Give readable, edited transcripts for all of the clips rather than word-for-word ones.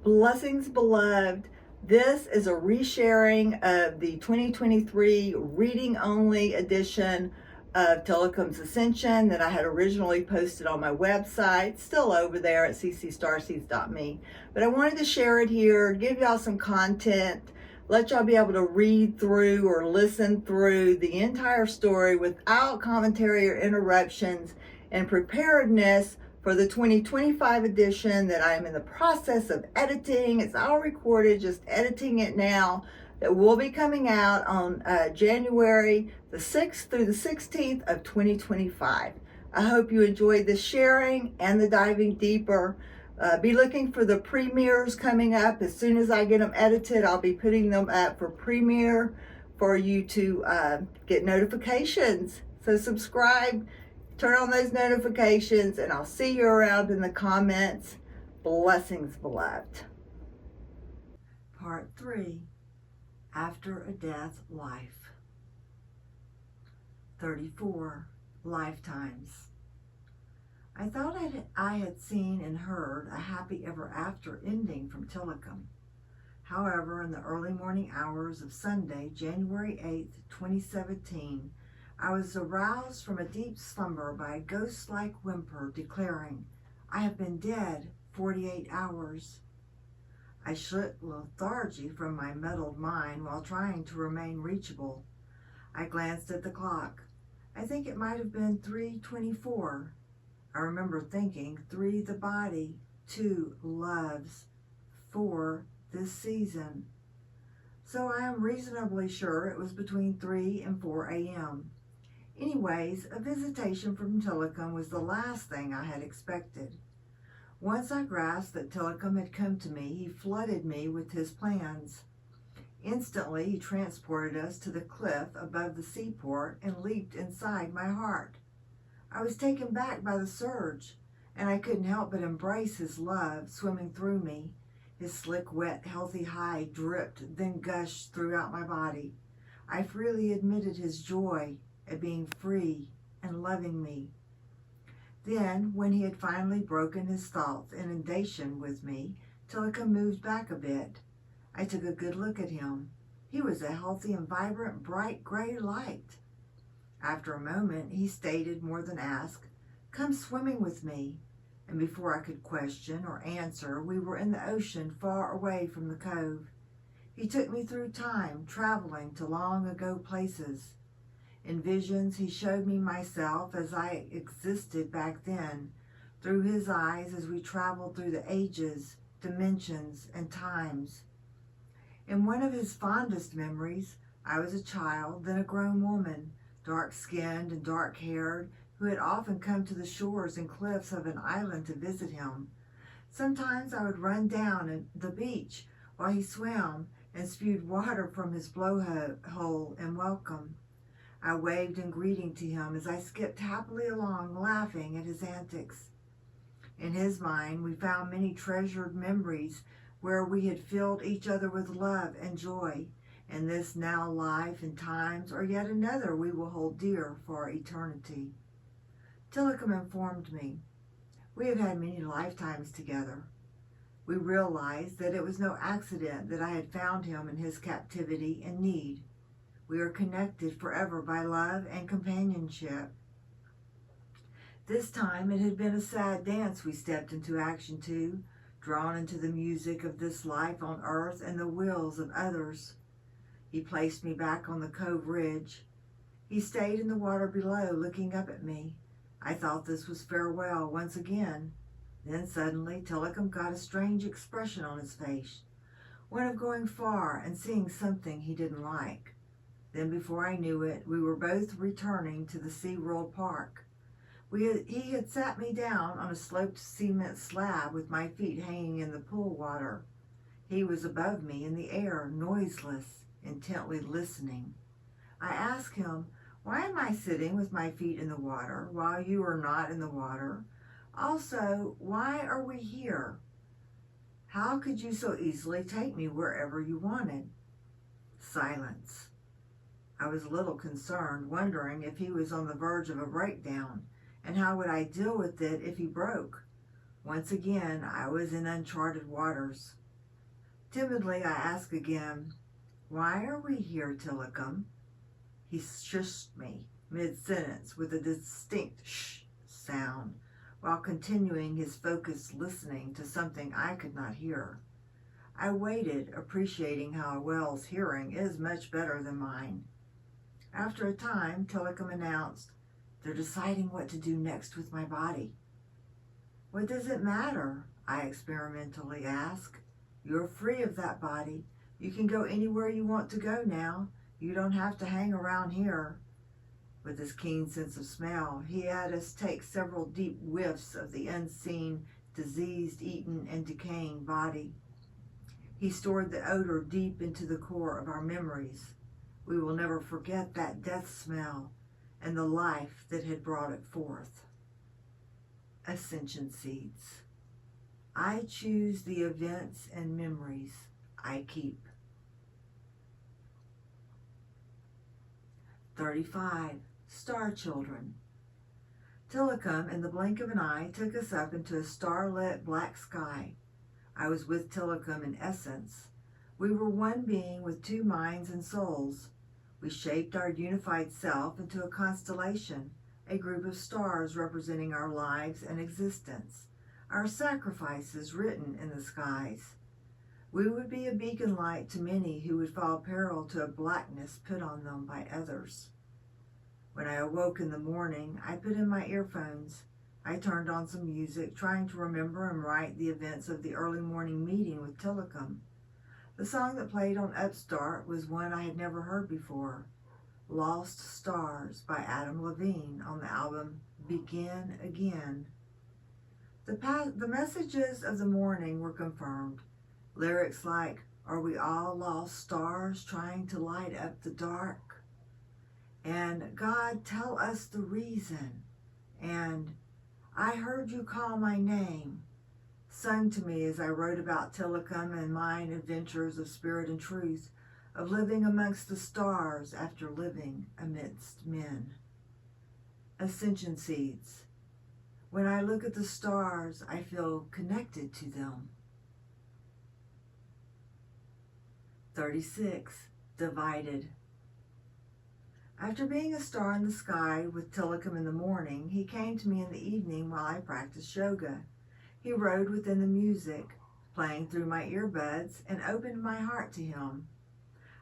Blessings, beloved. This is a resharing of the 2023 reading only edition of Tilikum's Ascension that I had originally posted on my website, still over there at ccstarseeds.me. But I wanted to share it here, give y'all some content, let y'all be able to read through or listen through the entire story without commentary or interruptions, and preparedness for the 2025 edition that I'm in the process of editing. It's all recorded, just editing it now. That will be coming out on January the 6th through the 16th of 2025. I hope you enjoyed the sharing and the diving deeper. Be looking for the premieres coming up. As soon as I get them edited, I'll be putting them up for premiere for you to get notifications. So subscribe. Turn on those notifications, and I'll see you around in the comments. Blessings, beloved. Part 3, After a Death Life. 34 Lifetimes. I thought I had seen and heard a happy ever after ending from Tilikum. However, in the early morning hours of Sunday, January 8th, 2017, I was aroused from a deep slumber by a ghost-like whimper declaring, "I have been dead 48 hours. I shook lethargy from my muddled mind while trying to remain reachable. I glanced at the clock. I think it might have been 3:24. I remember thinking 3 the body, 2 loves, 4 this season. So I am reasonably sure it was between 3 and 4 a.m. Anyways, a visitation from Tilikum was the last thing I had expected. Once I grasped that Tilikum had come to me, he flooded me with his plans. Instantly, he transported us to the cliff above the seaport and leaped inside my heart. I was taken back by the surge, and I couldn't help but embrace his love swimming through me. His slick, wet, healthy hide dripped, then gushed throughout my body. I freely admitted his joy at being free and loving me. Then, when he had finally broken his thoughts inundation with me, Tilikum moved back a bit. I took a good look at him. He was a healthy and vibrant, bright gray light. After a moment, he stated more than asked, "Come swimming with me." And before I could question or answer, we were in the ocean far away from the cove. He took me through time, traveling to long ago places. In visions, he showed me myself as I existed back then, through his eyes as we traveled through the ages, dimensions, and times. In one of his fondest memories, I was a child, then a grown woman, dark-skinned and dark-haired, who had often come to the shores and cliffs of an island to visit him. Sometimes I would run down at the beach while he swam and spewed water from his blowhole in welcome. I waved in greeting to him as I skipped happily along, laughing at his antics. In his mind, we found many treasured memories where we had filled each other with love and joy. In this now life and times, or yet another we will hold dear for eternity. Tilikum informed me, "We have had many lifetimes together." We realized that it was no accident that I had found him in his captivity and need. We are connected forever by love and companionship. This time it had been a sad dance we stepped into action to, drawn into the music of this life on earth and the wills of others. He placed me back on the cove ridge. He stayed in the water below, looking up at me. I thought this was farewell once again. Then suddenly Tilikum got a strange expression on his face, one of going far and seeing something he didn't like. Then before I knew it, we were both returning to the SeaWorld Park. He had sat me down on a sloped cement slab with my feet hanging in the pool water. He was above me in the air, noiseless, intently listening. I asked him, "Why am I sitting with my feet in the water while you are not in the water? Also, why are we here? How could you so easily take me wherever you wanted?" Silence. I was a little concerned, wondering if he was on the verge of a breakdown, and how would I deal with it if he broke. Once again, I was in uncharted waters. Timidly, I ask again, "Why are we here, Tilikum?" He shushed me mid-sentence with a distinct shh sound, while continuing his focused listening to something I could not hear. I waited, appreciating how Wells' hearing is much better than mine. After a time, Tilikum announced, "They're deciding what to do next with my body." "What does it matter?" I experimentally asked. "You're free of that body. You can go anywhere you want to go now. You don't have to hang around here." With his keen sense of smell, he had us take several deep whiffs of the unseen, diseased, eaten, and decaying body. He stored the odor deep into the core of our memories. We will never forget that death smell and the life that had brought it forth. Ascension seeds. I choose the events and memories I keep. 35. Star Children. Tilikum, in the blink of an eye, took us up into a starlit black sky. I was with Tilikum in essence. We were one being with two minds and souls. We shaped our unified self into a constellation, a group of stars representing our lives and existence, our sacrifices written in the skies. We would be a beacon light to many who would fall peril to a blackness put on them by others. When I awoke in the morning, I put in my earphones. I turned on some music, trying to remember and write the events of the early morning meeting with Tilikum. The song that played on Upstart was one I had never heard before, "Lost Stars" by Adam Levine on the album Begin Again. The messages of the morning were confirmed. Lyrics like, "Are we all lost stars trying to light up the dark?" And "God, tell us the reason," and "I heard you call my name," sung to me as I wrote about Tilikum and mine adventures of spirit and truth, of living amongst the stars after living amidst men. Ascension seeds. When I look at the stars, I feel connected to them. 36. Divided. After being a star in the sky with Tilikum in the morning, he came to me in the evening while I practiced yoga. He rode within the music, playing through my earbuds, and opened my heart to him.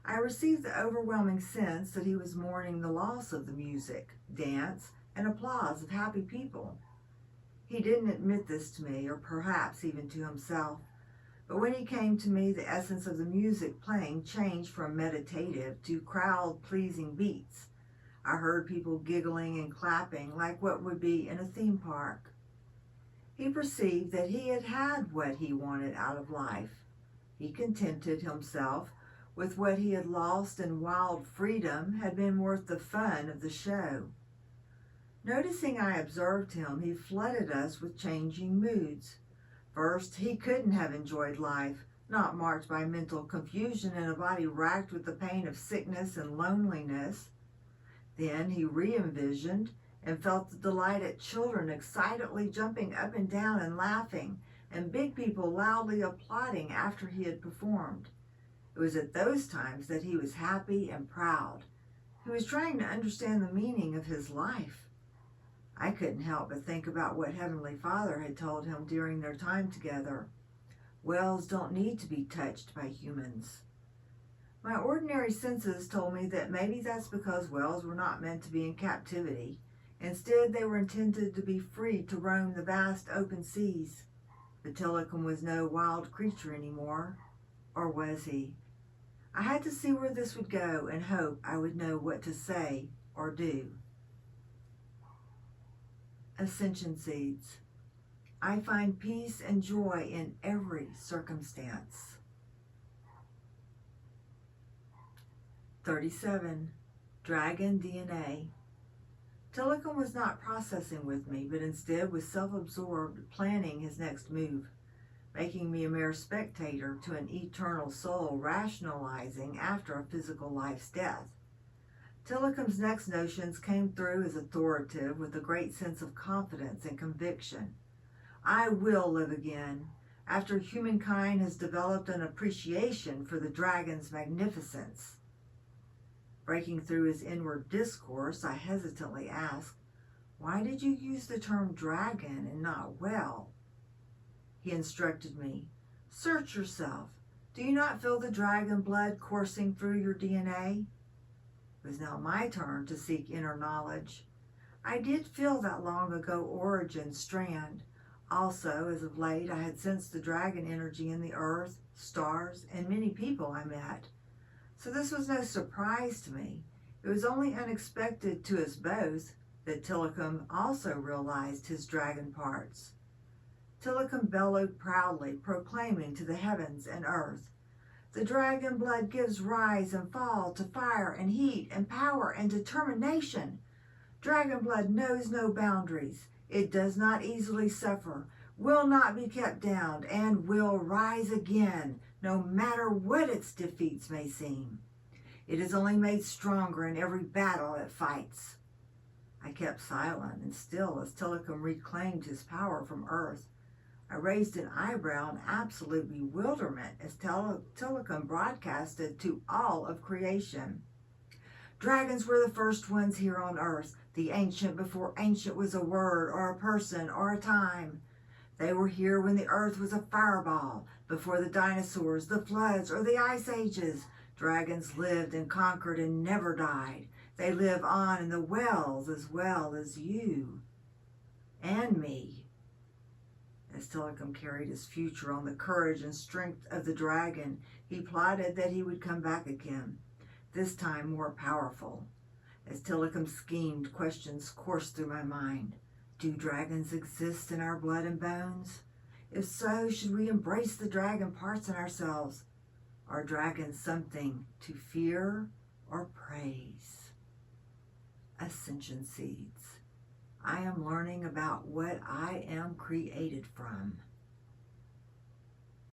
I received the overwhelming sense that he was mourning the loss of the music, dance, and applause of happy people. He didn't admit this to me, or perhaps even to himself, but when he came to me, the essence of the music playing changed from meditative to crowd-pleasing beats. I heard people giggling and clapping like what would be in a theme park. He perceived that he had had what he wanted out of life. He contented himself with what he had lost, and wild freedom had been worth the fun of the show. Noticing I observed him, he flooded us with changing moods. First, he couldn't have enjoyed life, not marked by mental confusion and a body racked with the pain of sickness and loneliness. Then he re-envisioned and felt the delight at children excitedly jumping up and down and laughing, and big people loudly applauding after he had performed. It was at those times that he was happy and proud. He was trying to understand the meaning of his life. I couldn't help but think about what Heavenly Father had told him during their time together. Wells don't need to be touched by humans. My ordinary senses told me that maybe that's because whales were not meant to be in captivity. Instead, they were intended to be free to roam the vast open seas. But Tilikum was no wild creature anymore. Or was he? I had to see where this would go and hope I would know what to say or do. Ascension seeds. I find peace and joy in every circumstance. 37. Dragon DNA. Tilikum was not processing with me, but instead was self-absorbed, planning his next move, making me a mere spectator to an eternal soul rationalizing after a physical life's death. Tilikum's next notions came through as authoritative with a great sense of confidence and conviction. I will live again. after humankind has developed an appreciation for the dragon's magnificence. Breaking through his inward discourse, I hesitantly asked, "Why did you use the term dragon and not well?" He instructed me, "Search yourself. Do you not feel the dragon blood coursing through your DNA?" It was now my turn to seek inner knowledge. I did feel that long ago origin strand. Also, as of late, I had sensed the dragon energy in the earth, stars, and many people I met. So this was no surprise to me. It was only unexpected to us both that Tilikum also realized his dragon parts. Tilikum bellowed proudly, proclaiming to the heavens and earth, "The dragon blood gives rise and fall to fire and heat and power and determination. Dragon blood knows no boundaries. It does not easily suffer, will not be kept down, and will rise again, no matter what its defeats may seem. It is only made stronger in every battle it fights." I kept silent and still as Tilikum reclaimed his power from earth. I raised an eyebrow in absolute bewilderment as Tilikum broadcasted to all of creation. "Dragons were the first ones here on earth, the ancient before ancient was a word or a person or a time. They were here when the earth was a fireball, before the dinosaurs, the floods, or the ice ages. Dragons lived and conquered and never died. They live on in the wells as well as you and me." As Tilikum carried his future on the courage and strength of the dragon, he plotted that he would come back again, this time more powerful. As Tilikum schemed, questions coursed through my mind. Do dragons exist in our blood and bones? If so, should we embrace the dragon parts in ourselves? Are dragons something to fear or praise? Ascension Seeds. I am learning about what I am created from.